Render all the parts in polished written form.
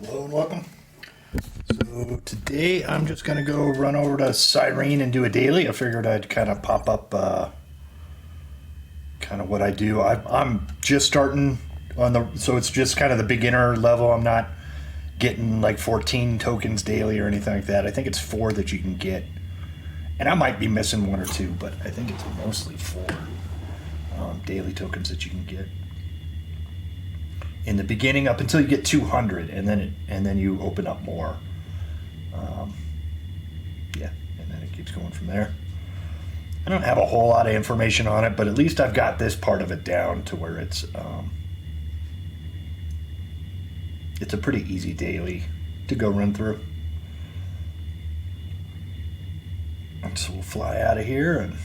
Hello and welcome. So today I'm just going to go run over to Cyrene and do a daily. I figured I'd kind of pop up kind of what I do. I'm just starting on the, so it's just kind of the beginner level. I'm not getting like 14 tokens daily or anything like that. I think it's 4 that you can get. And I might be missing 1 or 2, but I think it's mostly 4 daily tokens that you can get in the beginning up until you get 200, and then you open up more. Yeah, and then it keeps going from there. I don't have a whole lot of information on it, but at least I've got this part of it down to where it's a pretty easy daily to go run through. And so we'll fly out of here and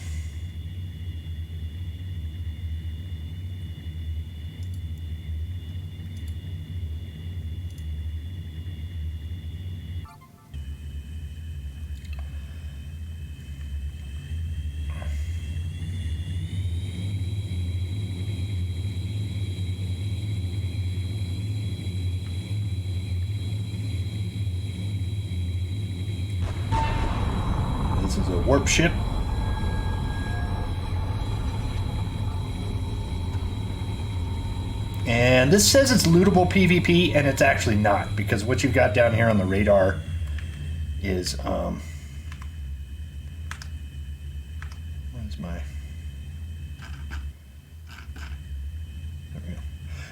this is a warp ship. And this says it's lootable PvP, and it's actually not, because what you've got down here on the radar is where's my, there we go.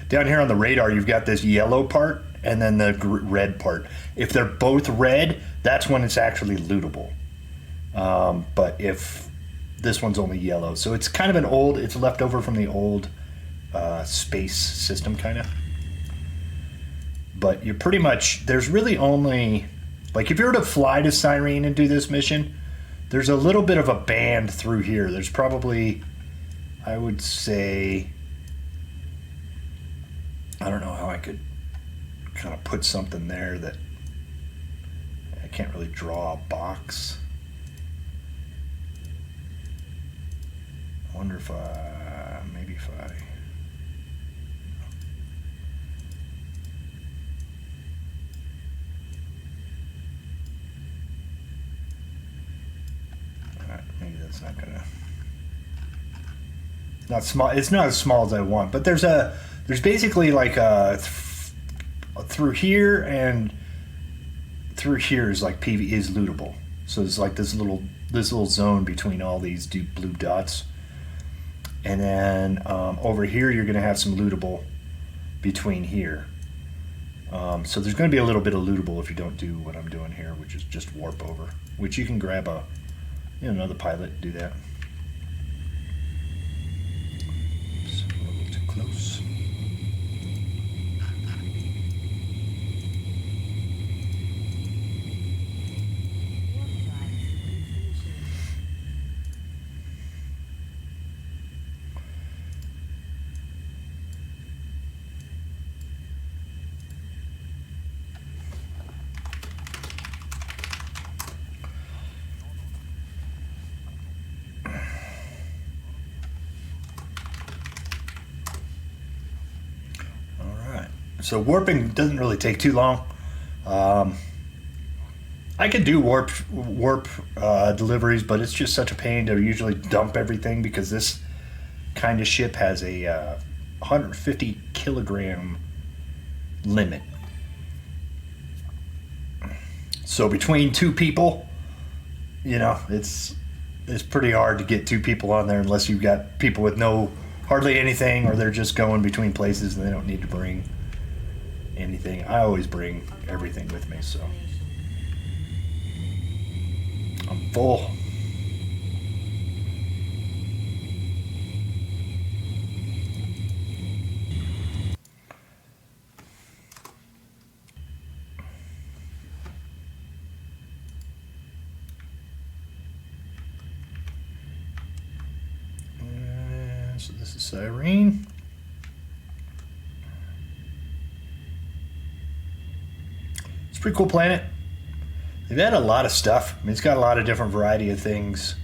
Down here on the radar you've got this yellow part and then the red part. If they're both red, that's when it's actually lootable. But if this one's only yellow, so it's kind of an old, it's left over from the old space system kind of. But you're pretty much, there's really only, like if you were to fly to Cyrene and do this mission, there's a little bit of a band through here. There's probably, I would say, I don't know how I could kind of put something there that I can't really draw a box. I wonder if maybe if I, maybe that's not gonna, not small, it's not as small as I want, but there's basically like through here and through here is like PV is lootable. So it's like this little zone between all these blue dots. And then over here you're gonna have some lootable between here. So there's gonna be a little bit of lootable if you don't do what I'm doing here, which is just warp over, which you can grab another pilot, do that. Oops, a little too close. So warping doesn't really take too long. I could do warp deliveries, but it's just such a pain to usually dump everything because this kind of ship has a 150 kilogram limit. So between 2 people, it's pretty hard to get 2 people on there unless you've got people with hardly anything, or they're just going between places and they don't need to bring anything. I always bring everything with me, so I'm full. So this is Cyrene. It's a pretty cool planet. They've had a lot of stuff. I mean, it's got a lot of different variety of things.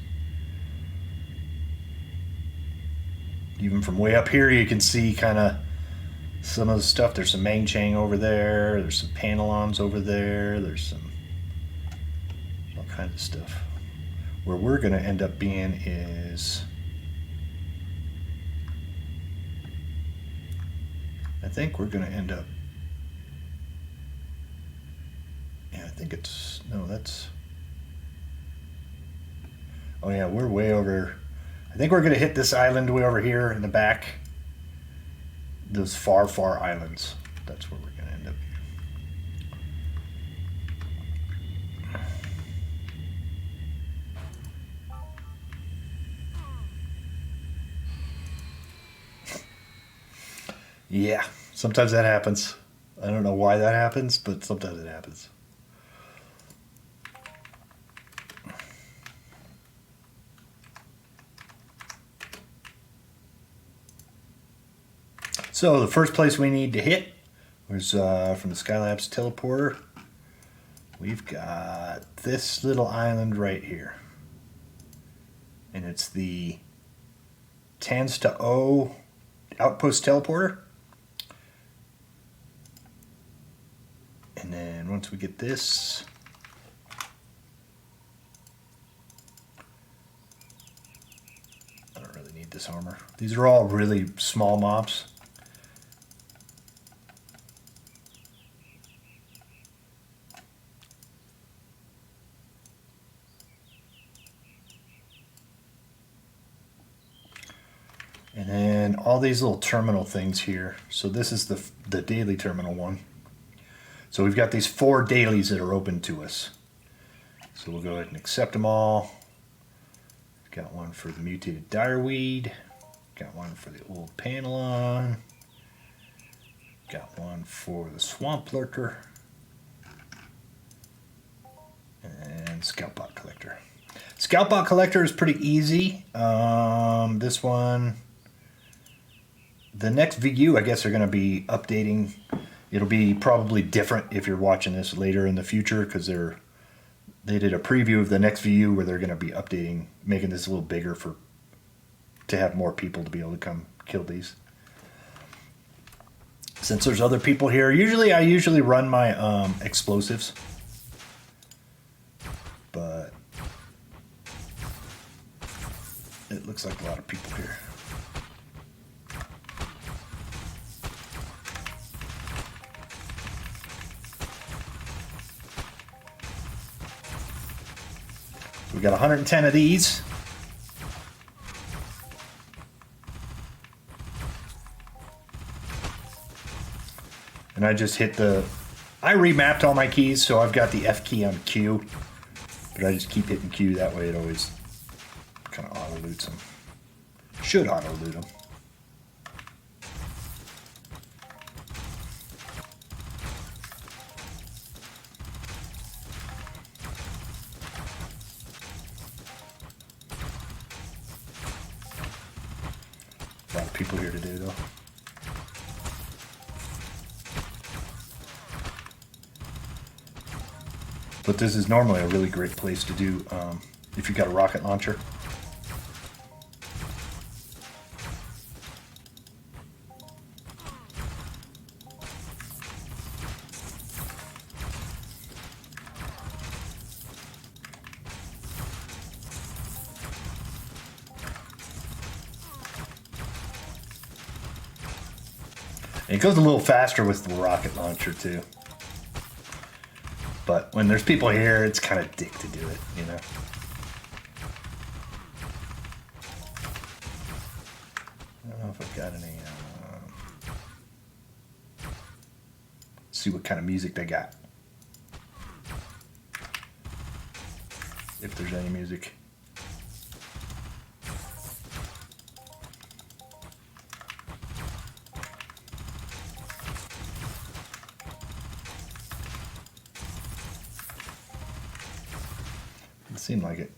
Even from way up here, you can see kind of some of the stuff. There's some Mangchang over there. There's some Panelons over there. There's some all kinds of stuff. Where we're going to end up being is, I think we're going to end up, yeah, I think it's, no, that's, oh yeah, we're way over, I think we're going to hit this island way over here in the back. Those far, far islands. That's where we're going to end up. Yeah, sometimes that happens. I don't know why that happens, but sometimes it happens. So the first place we need to hit was from the Skylab's teleporter. We've got this little island right here. And it's the Tansta O outpost teleporter. And then once we get this, I don't really need this armor. These are all really small mobs. And then all these little terminal things here. So this is the daily terminal one. So we've got these 4 dailies that are open to us. So we'll go ahead and accept them all. Got one for the mutated direweed. Got one for the old Panelon. Got one for the swamp lurker. And scout bot collector. Scout bot collector is pretty easy. This one, the next VU, I guess, are going to be updating. It'll be probably different if you're watching this later in the future, because they did a preview of the next VU where they're going to be updating, making this a little bigger to have more people to be able to come kill these. Since there's other people here, I usually run my explosives, but it looks like a lot of people here. We got 110 of these. And I just hit I remapped all my keys, so I've got the F key on Q. But I just keep hitting Q, that way it always kind of auto-loots them. Should auto-loot them. A lot of people here today, though. But this is normally a really great place to do if you've got a rocket launcher. It goes a little faster with the rocket launcher too. But when there's people here, it's kind of dick to do it, you know. I don't know if I've got any. See what kind of music they got. If there's any music. Seemed like it.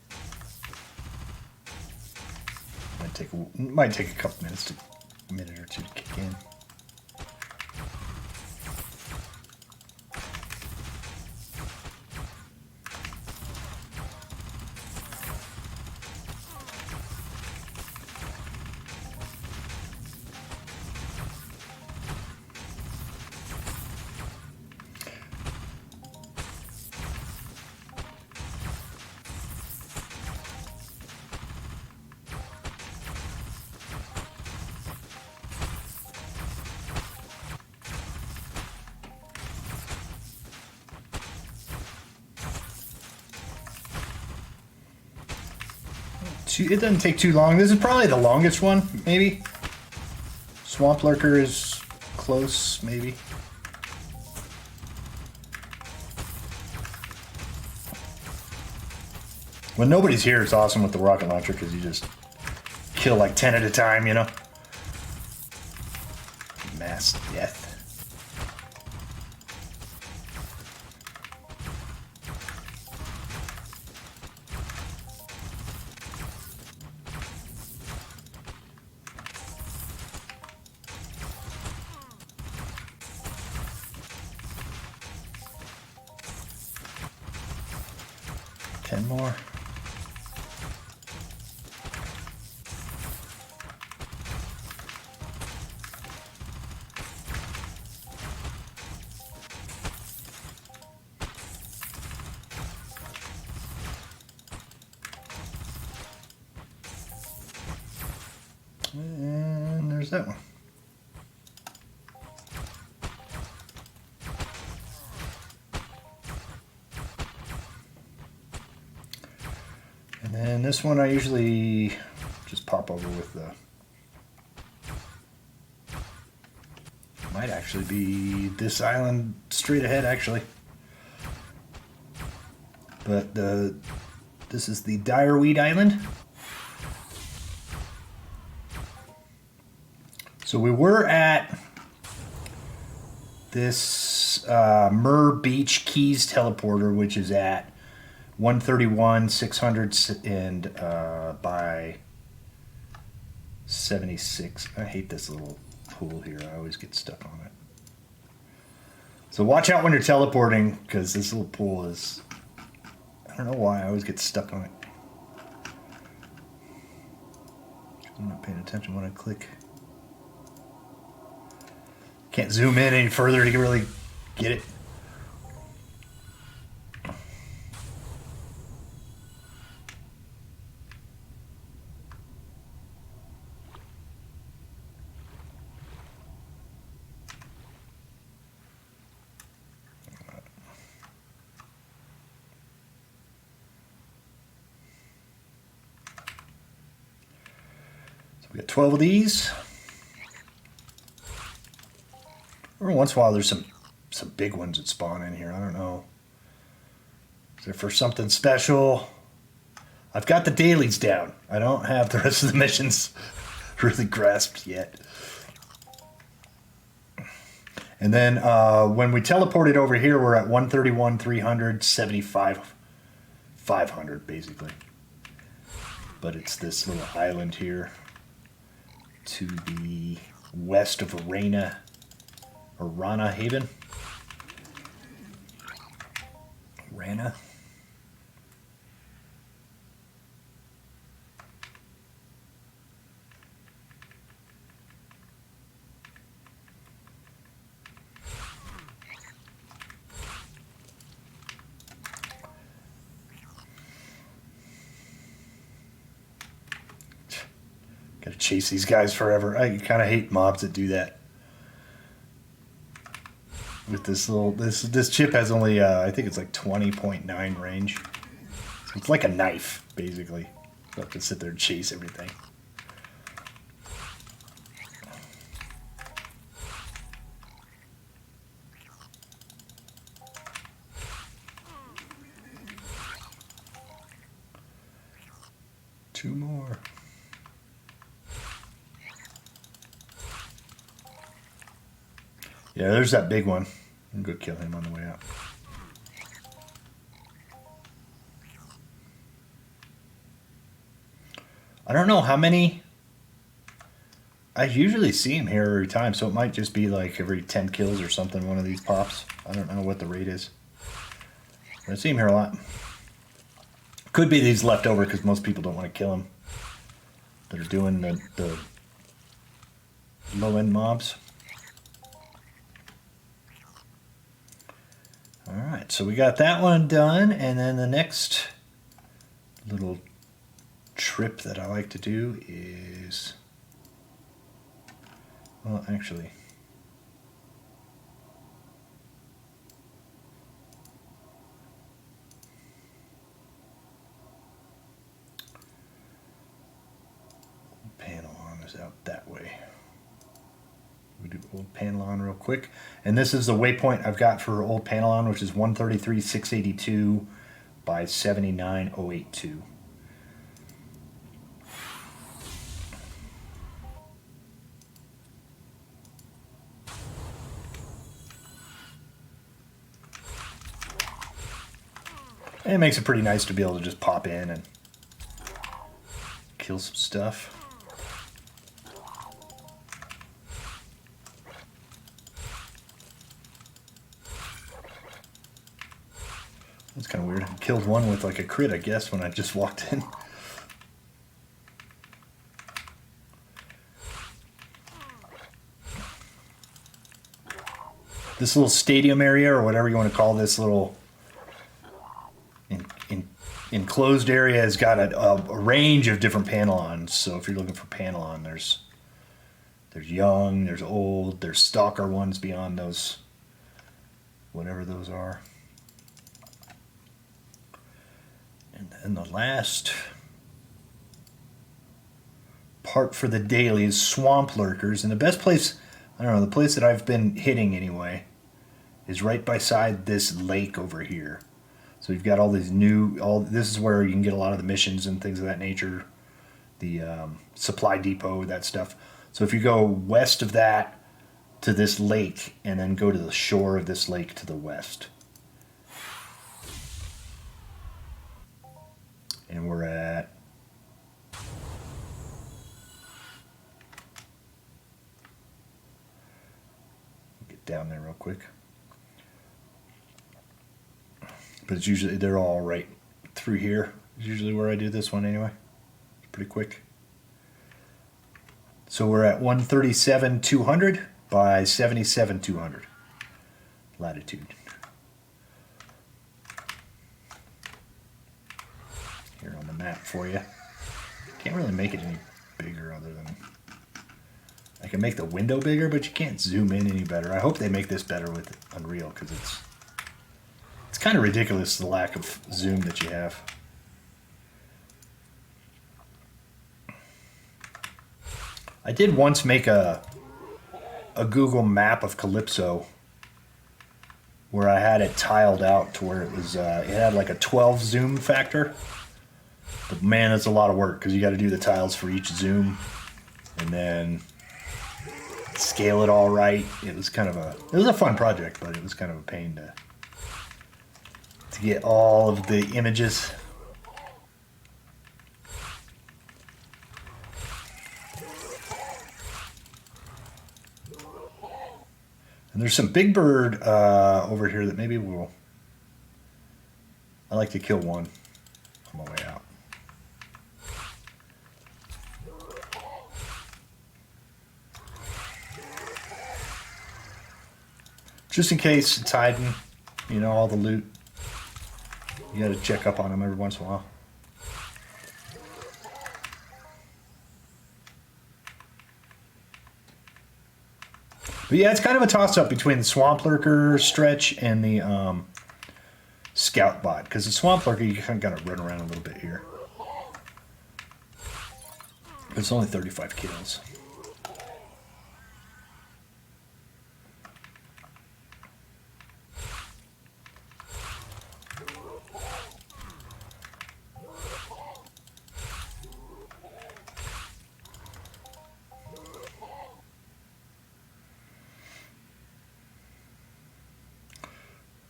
Might take a couple minutes, a minute or two to kick in. It doesn't take too long. This is probably the longest one, maybe. Swamp Lurker is close, maybe. When nobody's here, it's awesome with the rocket launcher because you just kill like 10 at a time, you know? Mass death. More. And there's that one. And this one I usually just pop over with the... Might actually be this island straight ahead, actually. But this is the Direweed Island. So we were at this Myrrh Beach Keys teleporter, which is at 131, 600, and by 76. I hate this little pool here. I always get stuck on it. So watch out when you're teleporting, because this little pool is... I don't know why I always get stuck on it. I'm not paying attention when I click. Can't zoom in any further to really get it. We got 12 of these. Every once in a while there's some big ones that spawn in here. I don't know. Is there for something special? I've got the dailies down. I don't have the rest of the missions really grasped yet. And then when we teleported over here, we're at 131, 300, 75, 500 basically. But it's this little island here to the west of Rana Haven. Rana. Gotta chase these guys forever. I kind of hate mobs that do that. With this little, this chip has only, I think it's like 20.9 range. So it's like a knife, basically. You have to sit there and chase everything. Two more. Yeah, there's that big one. I'm going to kill him on the way out. I don't know how many. I usually see him here every time, so it might just be like every 10 kills or something, one of these pops. I don't know what the rate is. But I see him here a lot. Could be these left over because most people don't want to kill him. They're doing the low-end mobs. Alright, so we got that one done, and then the next little trip that I like to do is, well, actually, us out that way. We do old Panelon real quick. And this is the waypoint I've got for old Panelon, which is 133,682 by 79,082. And it makes it pretty nice to be able to just pop in and kill some stuff. That's kind of weird. I killed one with like a crit, I guess, when I just walked in. This little stadium area, or whatever you want to call this little enclosed area, has got a range of different Panelons. So if you're looking for Panelon, there's young, there's old, there's Stalker ones beyond those, whatever those are. And then the last part for the daily is swamp lurkers. And the best place, I don't know, the place that I've been hitting anyway, is right beside this lake over here. So you've got all these this is where you can get a lot of the missions and things of that nature. The supply depot, that stuff. So if you go west of that to this lake, and then go to the shore of this lake to the west. And we're at get down there real quick. But it's usually, they're all right through here. It's usually where I do this one anyway. It's pretty quick. So we're at 137,200 by 77,200 latitude. Here on the map for you. Can't really make it any bigger other than I can make the window bigger, but you can't zoom in any better. I hope they make this better with Unreal, because it's kind of ridiculous, the lack of zoom that you have. I did once make a Google map of Calypso where I had it tiled out to where it was it had like a 12 zoom factor. But man, it's a lot of work because you got to do the tiles for each zoom and then scale it all right. It was a fun project, but it was kind of a pain to get all of the images. And there's some Byg Byrd over here that maybe I like to kill one on my way out. Just in case it's hiding, you know, all the loot. You got to check up on them every once in a while. But yeah, it's kind of a toss-up between the Swamp Lurker stretch and the Scout bot. Because the Swamp Lurker, you kind of got to run around a little bit here. But it's only 35 kills.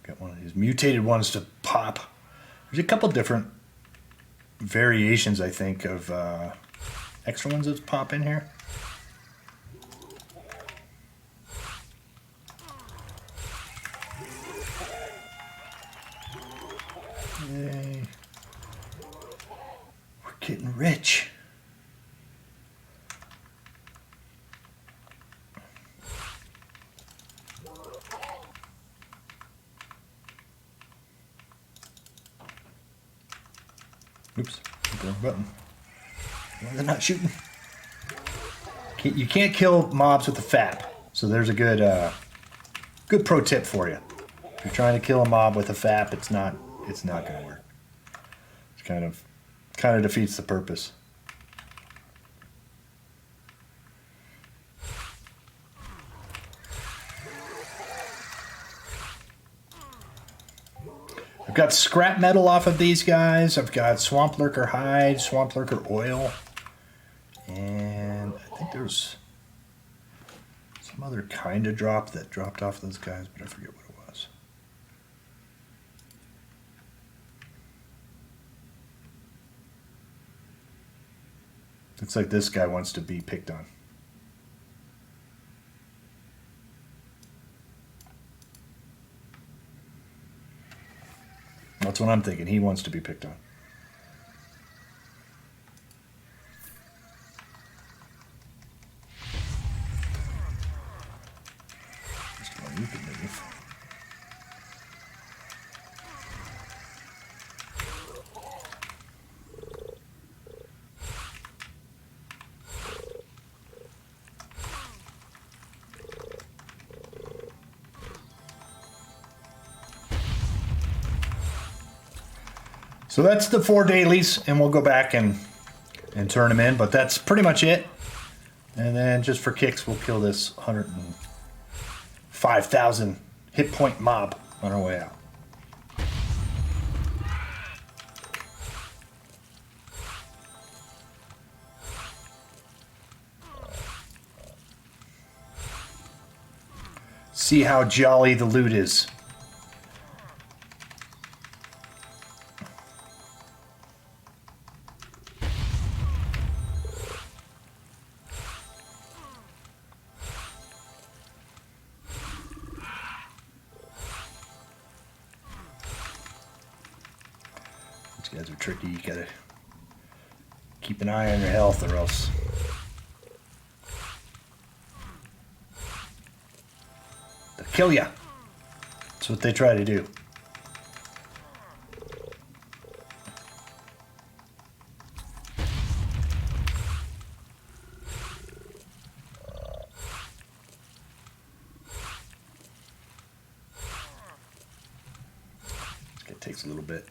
Got one of these mutated ones to pop. There's a couple different variations, I think, of extra ones that pop in here. Yay. We're getting rich. Oops, hit the wrong button. Why are they not shooting? You can't kill mobs with the FAP. So there's a good pro tip for you. If you're trying to kill a mob with a FAP, it's not going to work. It's kind of defeats the purpose. got scrap metal off of these guys. I've got swamp lurker hide, swamp lurker oil, and I think there's some other kind of drop that dropped off those guys, but I forget what it was. Looks like this guy wants to be picked on. That's what I'm thinking. He wants to be picked on. Just one you can leave. So that's the 4 dailies, and we'll go back and turn them in, but that's pretty much it. And then just for kicks, we'll kill this 105,000 hit point mob on our way out. See how jolly the loot is. These guys are tricky. You gotta keep an eye on your health or else they'll kill ya. That's what they try to do. It takes a little bit.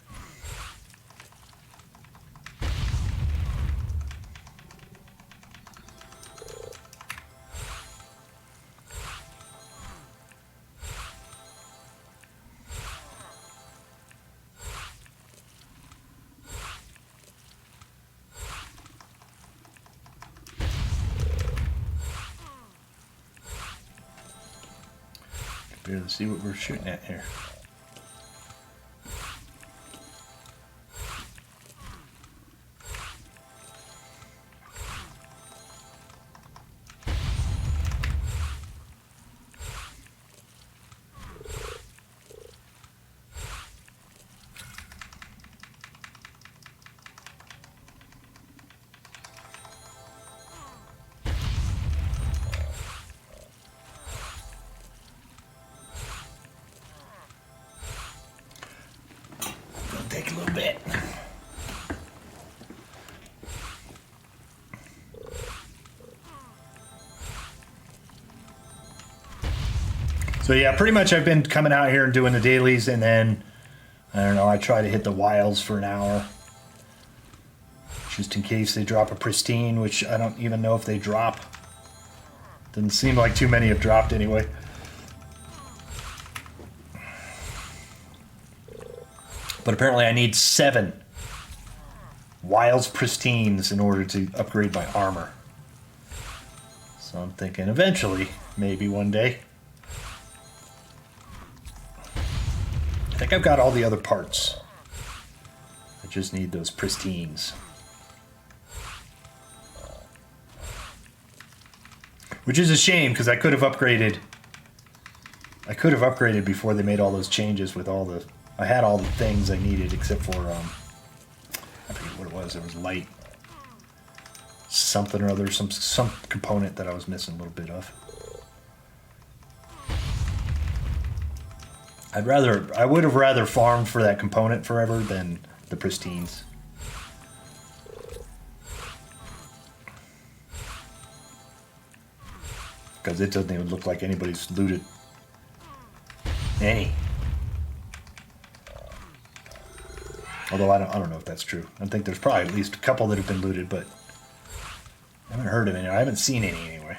Barely see what we're shooting at here. Take a little bit. So yeah, pretty much I've been coming out here and doing the dailies, and then I don't know, I try to hit the wilds for an hour just in case they drop a pristine, which I don't even know if they drop. Doesn't seem like too many have dropped anyway. But apparently I need 7 Wilds Pristines in order to upgrade my armor. So I'm thinking eventually, maybe one day. I think I've got all the other parts. I just need those Pristines. Which is a shame, because I could have upgraded. I could have upgraded before they made all those changes with all the... I had all the things I needed except for, I forget what it was. It was light. Something or other, some component that I was missing a little bit of. I would have rather farmed for that component forever than the pristines. Because it doesn't even look like anybody's looted any. Although I don't know if that's true. I think there's probably at least a couple that have been looted, but I haven't heard of any. I haven't seen any anyway.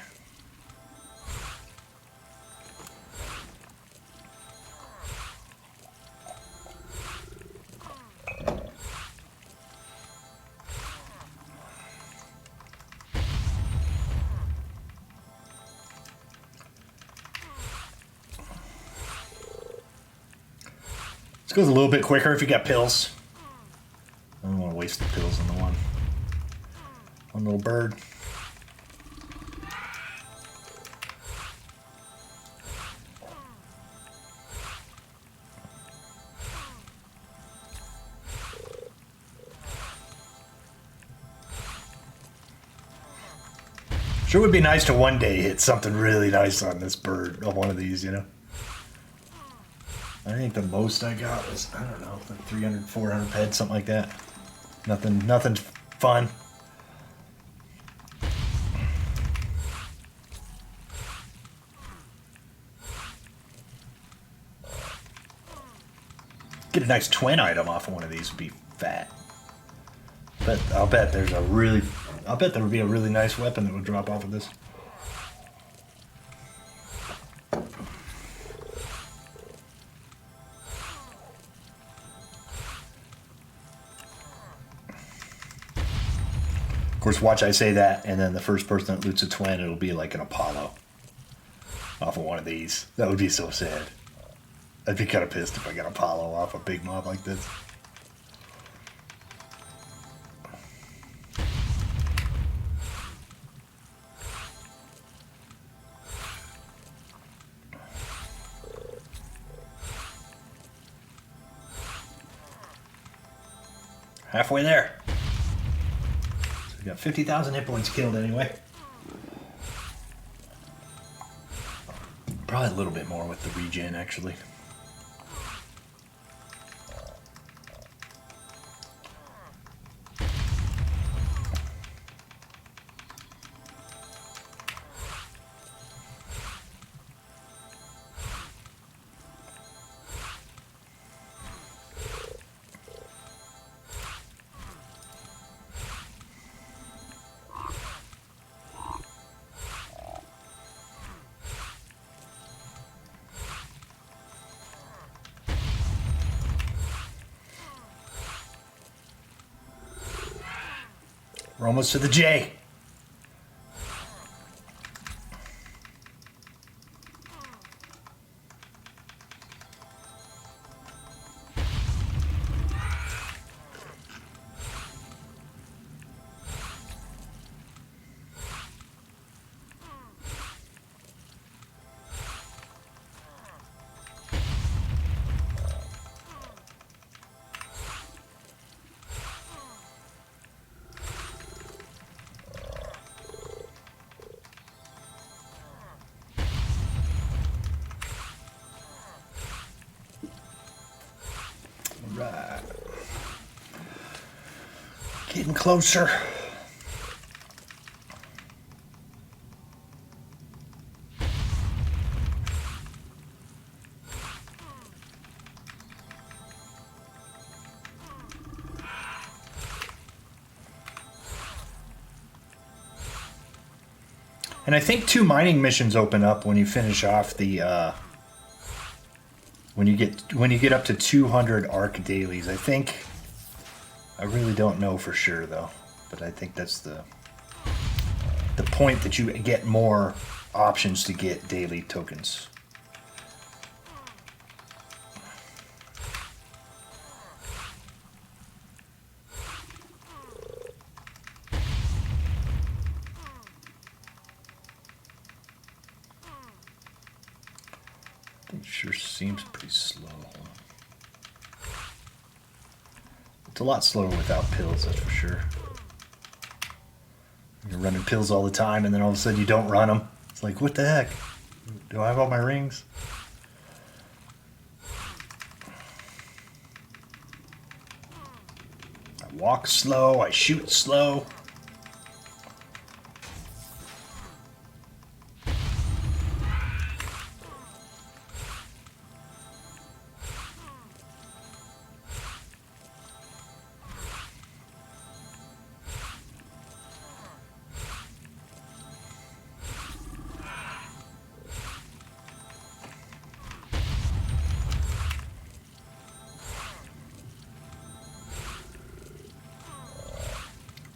goes a little bit quicker if you got pills. I don't want to waste the pills on the one little bird. Sure would be nice to one day hit something really nice on this bird, on one of these, you know? I think the most I got was, I don't know, like 300, 400 heads, something like that. Nothing fun. Get a nice twin item off of one of these would be fat. But I'll bet there would be a really nice weapon that would drop off of this. Of course, watch I say that, and then the first person that loots a twin, it'll be like an Apollo off of one of these. That would be so sad. I'd be kind of pissed if I got Apollo off a big mob like this. Halfway there. So we got 50,000 hit points killed anyway. Probably a little bit more with the regen, actually. We're almost to the J. Right. Getting closer. And I think 2 mining missions open up when you finish off the when you get up to 200 arc dailies. I really don't know for sure though, but I think that's the point that you get more options to get daily tokens. It sure seems pretty slow. It's a lot slower without pills, that's for sure. You're running pills all the time, and then all of a sudden you don't run them. It's like, what the heck? Do I have all my rings? I walk slow, I shoot slow.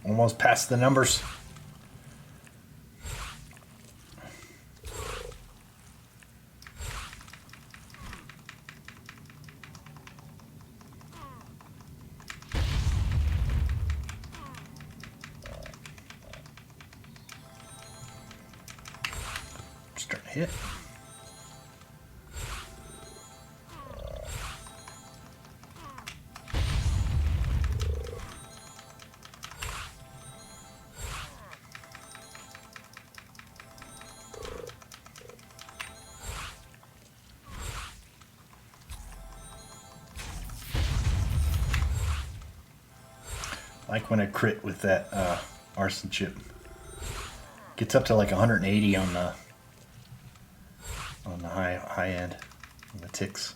Almost past the numbers. Starting to hit. Like when I crit with that arson chip. Gets up to like 180 on the high end, on the ticks.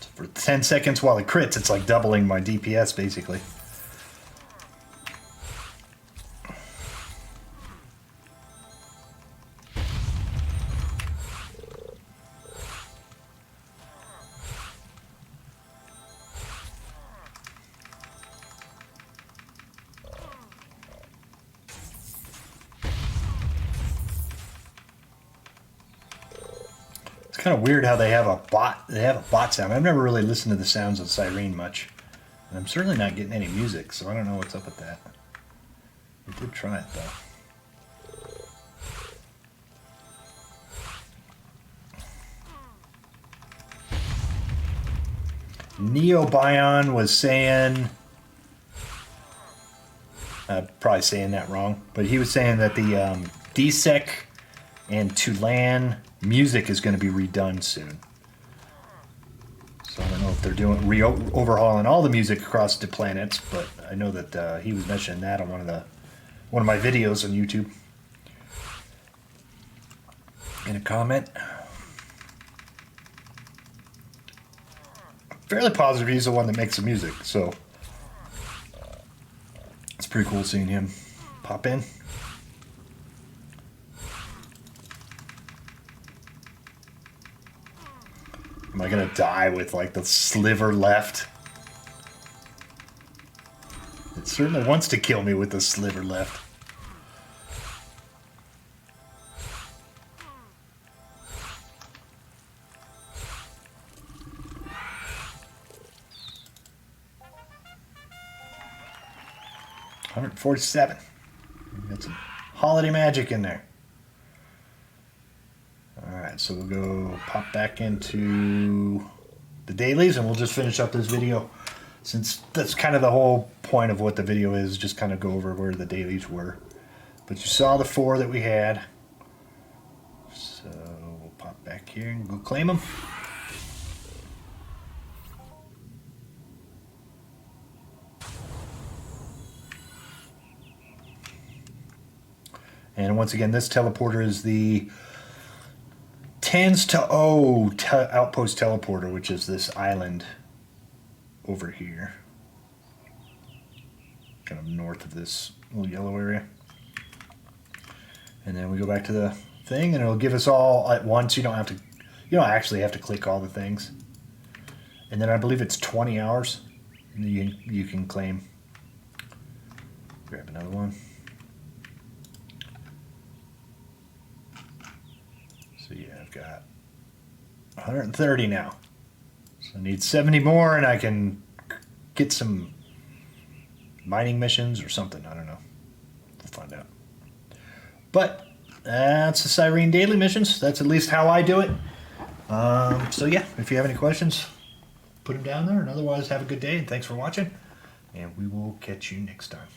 So for 10 seconds while it crits, it's like doubling my DPS basically. Kind of weird how they have a bot. They have a bot sound. I've never really listened to the sounds of Cyrene much, and I'm certainly not getting any music, so I don't know what's up with that. We did try it though. Neobion was saying, probably saying that wrong, but he was saying that the DSEC and Tulan music is going to be redone soon. So I don't know if they're doing overhauling all the music across the planets, but I know that he was mentioning that on one of my videos on YouTube. In a comment. Fairly positive he's the one that makes the music, so it's pretty cool seeing him pop in. Am I gonna die with like the sliver left? It certainly wants to kill me with the sliver left. $147. Got some holiday magic in there. Alright, so we'll go pop back into the dailies and we'll just finish up this video. Since that's kind of the whole point of what the video is, just kind of go over where the dailies were. But you saw the 4 that we had. So we'll pop back here and go claim them. And once again, this teleporter is the 10s to O outpost teleporter, which is this island over here. Kind of north of this little yellow area. And then we go back to the thing and it'll give us all at once. You don't actually have to click all the things. And then I believe it's 20 hours you can claim. Grab another one. So yeah, I've got 130 now. So I need 70 more and I can get some mining missions or something. I don't know. We'll find out. But that's the Cyrene Daily missions. That's at least how I do it. So yeah, if you have any questions, put them down there. And otherwise, have a good day and thanks for watching. And we will catch you next time.